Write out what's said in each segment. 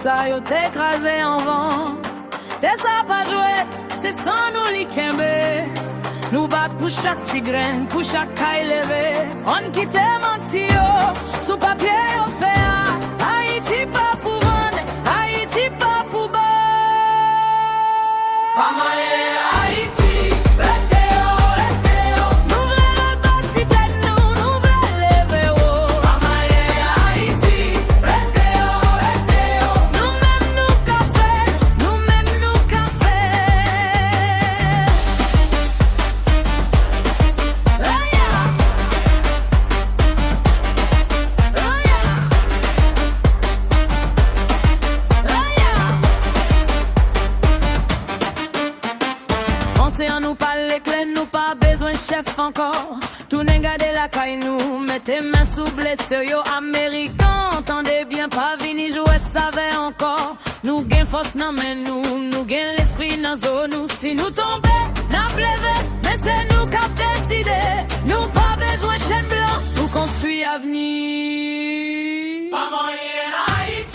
ça yo t'écrasé en vent. T'es ça pas joué, c'est sans nous li kembe. Nous bat pour chaque tigre, pour chaque caille levé. On quitte menti yo, sous papier yo fait. Haïti pas pour vendre, Haïti pas pour bas. Pas moyen Haïti. Chef encore, tout n'est gardé la caille nous, mettez main sous blessé, yo américain, entendez bien pas vini jouer savait encore, nous gain force nan men nous gain l'esprit nan zone nous, si nous tomber, n'a plevé, mais c'est nous qui décidé, nous pas besoin chaîne blanc, nous construit avenir. Pas moyen Haïti.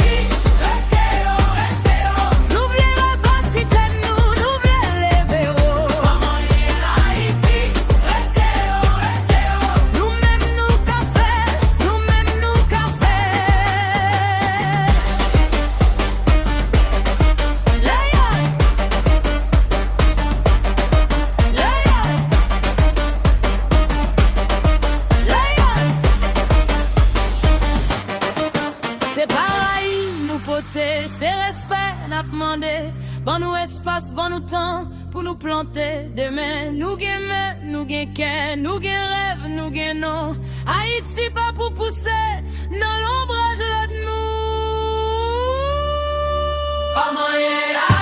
C'est respect, n'a demandé. Bon nous espace, bon nous temps pour nous planter. Demain, nous gagnons, nous gagnons, nous gagnons rêve, nous gagnons. Haïti pas pour pousser dans l'ombrage de nous. Pas moyen.